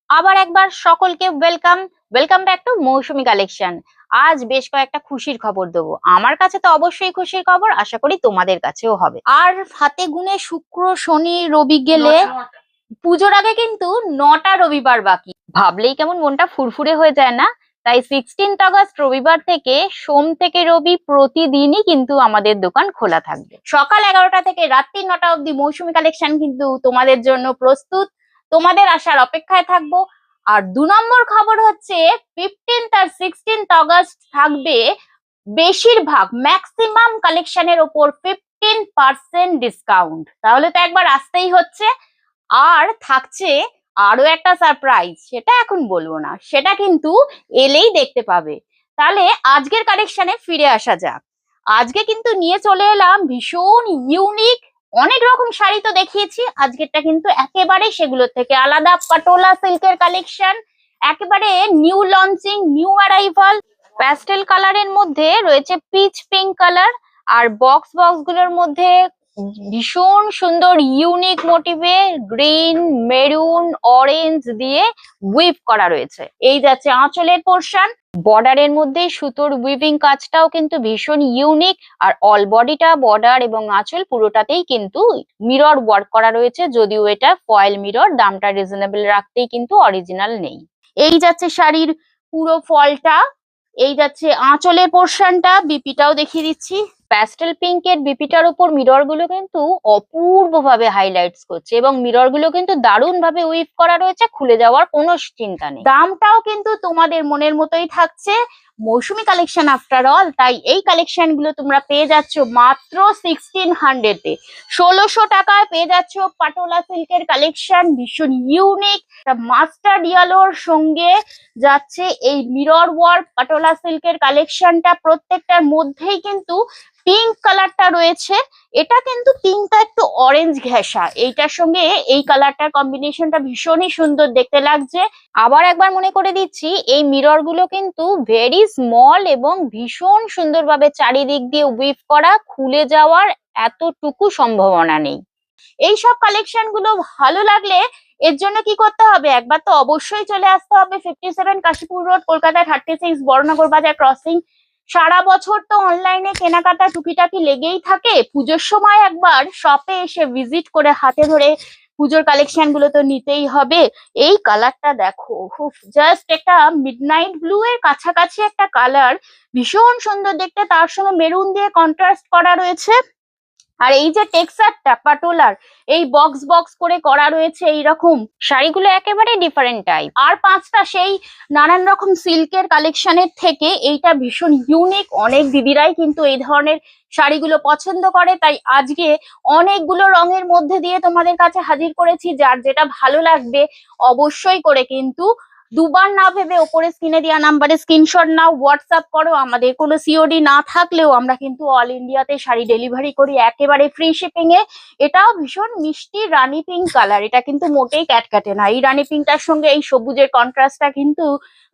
আবার একবার সকলকে welcome back to Mousumi collection. আজ বেশ কয়েকটা খুশির খবর দেবো। আমার কাছে তো অবশ্যই খুশির খবর, আশা করি তোমাদের কাছেও হবে। আর হাতে গুনে শুক্র শনি রবি গেলে পুজোর আগে কিন্তু 9টা রবিবার বাকি। ভাবলেই কেমন মনটা ফুরফুরে হয়ে যায় না? তাই 16 আগস্ট রবিবার থেকে সোম থেকে রবি প্রতিদিনই কিন্তু আমাদের দোকান খোলা থাকবে। সকাল 11টা থেকে রাত্রি 9টা অবধি মৌসুমী কালেকশন কিন্তু তোমাদের জন্য প্রস্তুত। তোমাদের আসার অপেক্ষায় থাকবো। আর 2 নম্বর খবর হচ্ছে 15th আর 16th আগস্ট থাকবে বেশিরভাগ ম্যাক্সিমাম কালেকশনের ওপর 15% ডিসকাউন্ট। তাহলে তো একবার আসতেই হচ্ছে। আর থাকছে আরো একটা সারপ্রাইজ, সেটা এখন বলবো না, সেটা কিন্তু এলেই দেখতে পাবে। তাহলে আজকের কালেকশনে ফিরে আসা যাক। আজকে কিন্তু নিয়ে চলে এলাম ভীষণ ইউনিক অনেক রকম শাড়ি। তো দেখিয়েছি, আজকেরটা কিন্তু একেবারে সেগুলো থেকে আলাদা পাটোলা সিল্কের কালেকশন। একেবারে new launching, new arrival. Pastel কালারের মধ্যে রয়েছে পিচ পিঙ্ক কালার। আর বক্স গুলোর মধ্যে ভীষণ সুন্দর ইউনিক মোটিভে গ্রিন, মেরুন, অরেঞ্জ দিয়ে উইভ করা রয়েছে। এই যাচ্ছে আঁচলের পোর্শন। বর্ডারের মধ্যে সুতোর উইভিং কাজটাও কিন্তু ভীষণ ইউনিক। আর অল বডিটা, বর্ডার এবং আঁচল পুরোটাতেই কিন্তু মিরর ওয়ার্ক করা রয়েছে, যদিও এটা ফয়েল মিরর। দামটা রিজনেবল রাখতেই কিন্তু অরিজিনাল নেই। এই যাচ্ছে শাড়ির পুরো ফলটা। এই যাচ্ছে আঁচলের পোর্শনটা। বিপিটাও দেখিয়ে দিচ্ছি। প্যাস্টেল পিঙ্কের বিপিটার উপর মিরর গুলো কিন্তু অপূর্ব ভাবে হাইলাইটস করছে, এবং মিরর গুলো কিন্তু দারুণ ভাবে উইভ করা রয়েছে, খুলে যাওয়ার কোনো চিন্তা নেই। দামটাও কিন্তু তোমাদের মনের মতোই থাকছে, মৌসুমী কালেকশন আফটার অল। তাই এই কালেকশন গুলো তোমরা পেয়ে যাচ্ছ মাত্র 1600-এ। 1600 টাকায় পেয়ে যাচ্ছ পাটোলা সিল্কের কালেকশন, ভীষণ ইউনিক। মাস্টার্ড ইয়েলোর সঙ্গে যাচ্ছে এই মিরর ওয়ার্ক পাটোলা সিল্কের কালেকশনটা। প্রত্যেকটার মধ্যেই কিন্তু পিঙ্ক কালারটা রয়েছে। এটা কিন্তু পিঙ্কটা একটু অরেঞ্জ ঘেঁষা, এইটার সঙ্গে এই কালারটার কম্বিনেশনটা ভীষণই সুন্দর দেখতে লাগছে। আবার একবার মনে করে দিচ্ছি, এই মিরর গুলো কিন্তু ভেরি স্মল এবং ভীষণ সুন্দরভাবে চারিদিক দিয়ে উইভ করা, খুলে যাওয়ার এতটুকু সম্ভাবনা নেই। এইসব কালেকশন গুলো ভালো লাগলে এর জন্য কি করতে হবে, একবার তো অবশ্যই চলে আসতে হবে 57 কাশীপুর রোড, কলকাতা 36 বড়নগর বাজার ক্রসিং। সারা বছর তো অনলাইনে কেনাকাটা টুকিটাকি লেগেই থাকে, পুজোর সময় একবার শপে এসে ভিজিট করে হাতে ধরে পুজোর কালেকশন গুলো তো নিতেই হবে। এই কালারটা দেখো, জাস্ট একটা মিডনাইট ব্লু এর কাছাকাছি একটা কালার, ভীষণ সুন্দর দেখতে। তার সঙ্গে মেরুন দিয়ে কন্ট্রাস্ট করা রয়েছে। আর এই যে টেক্সচারটা পাটোলার, এই বক্স করে করা রয়েছে এইরকম শাড়িগুলো একেবারে ডিফারেন্ট টাইপ। আর 5টা সেই নানান রকম সিল্কের কালেকশনের থেকে এইটা ভীষণ ইউনিক। অনেক দিদিরাই কিন্তু এই ধরনের শাড়িগুলো পছন্দ করে, তাই আজকে অনেকগুলো রঙের মধ্যে দিয়ে তোমাদের কাছে হাজির করেছি। যার যেটা ভালো লাগবে অবশ্যই করে কিন্তু দুবার না ভেবে ওপরে স্ক্রিনে দেওয়া নাম্বারে স্ক্রিনশট নাও, হোয়াটসঅ্যাপ করো। আমাদের কোনো সিওডি না থাকলেও আমরা কিন্তু অল ইন্ডিয়াতে শাড়ি ডেলিভারি করি একেবারে ফ্রি শিপিং এ। এটাও ভীষণ মিষ্টি রানী পিঙ্ক কালার, এটা কিন্তু মোটেই ক্যাটকাটে না। এই রানী পিঙ্কটার সঙ্গে এই সবুজের কন্ট্রাস্টটা কিন্তু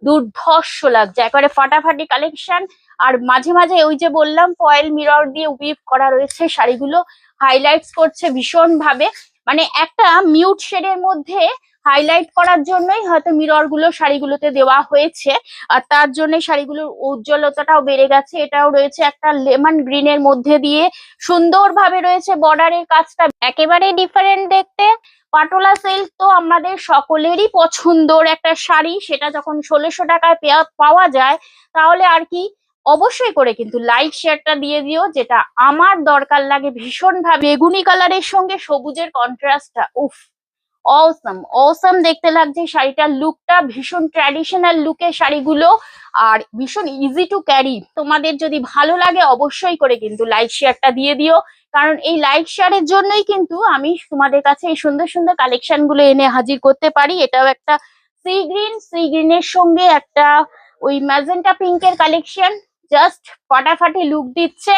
দুর্ধর্ষ লাগছে, একেবারে ফাটাফাটি কালেকশন। আর মাঝে মাঝে ওই যে বললাম ফয়েল মিরর দিয়ে উইভ করা রয়েছে, শাড়িগুলো হাইলাইটস করছে ভীষণ ভাবে। মানে একটা মিউট শেডের মধ্যে হাইলাইট করার জন্যই হয়তো মিরর গুলো শাড়িগুলোতে দেওয়া হয়েছে, আর তার জন্য শাড়িগুলোর উজ্জ্বলতাটাও বেড়ে গেছে। এটাও রয়েছে একটা লেমন গ্রিনের মধ্যে দিয়ে, সুন্দরভাবে রয়েছে বর্ডারের কাজটা, একেবারে ডিফারেন্ট দেখতে। পাটোলা সিল্ক তো আমাদের সকলেরই পছন্দর একটা শাড়ি, সেটা যখন 1600 টাকায় পাওয়া যায়, তাহলে আর কি। অবশ্যই করে কিন্তু লাইক শেয়ারটা দিয়ে দিও, যেটা আমার দরকার লাগে ভীষণ ভাবে। বেগুনি কালারের সঙ্গে সবুজের কন্ট্রাস্টটা, উফ, অসম অসম দেখতে লাগছে। শাড়িটার লুকটা ভীষণ ট্র্যাডিশনাল লুকের শাড়িগুলো, আর ভীষণ ইজি টু ক্যারি। তোমাদের যদি ভালো লাগে অবশ্যই করে কিন্তু লাইক শেয়ারটা দিয়ে দিও, কারণ এই লাইক শেয়ারের জন্যই কিন্তু আমি তোমাদের কাছে এই সুন্দর সুন্দর কালেকশন গুলো এনে হাজির করতে পারি। এটাও একটা সি গ্রিনের সঙ্গে একটা ওই ম্যাজেন্টা পিঙ্কের কালেকশন, জাস্ট ফাটাফাটি লুক দিচ্ছে।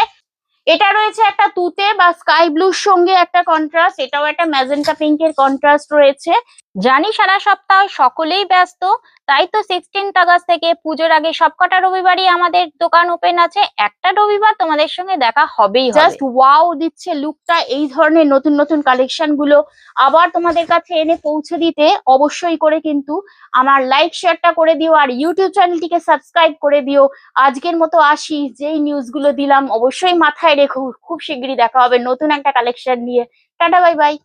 এটা রয়েছে একটা তুতে বা স্কাই ব্লুর সঙ্গে একটা কন্ট্রাস্ট, এটাও একটা ম্যাজেন্টা পিঙ্কের কন্ট্রাস্ট রয়েছে। জানি সারা সপ্তাহ সকলেই ব্যস্ত, তাই তো 16th আগস্ট থেকে পুজোর আগে সবকটা রবিবারই আমাদের দোকান ওপেন আছে। একটা রবিবার তোমাদের সঙ্গে দেখা হবেই হবে। জাস্ট ওয়াও দিচ্ছে লুকটা এই ধরনের নতুন নতুন কালেকশন গুলো আবার তোমাদের কাছে এনে পৌঁছে দিতে অবশ্যই করে কিন্তু আমার লাইক শেয়ারটা করে দিও, আর ইউটিউব চ্যানেলটিকে সাবস্ক্রাইব করে দিও। আজকের মতো আসি, যেই নিউজগুলো দিলাম অবশ্যই মাথায় রেখো। খুব শিগগিরই দেখা হবে নতুন একটা কালেকশন নিয়ে। Tata, bye bye.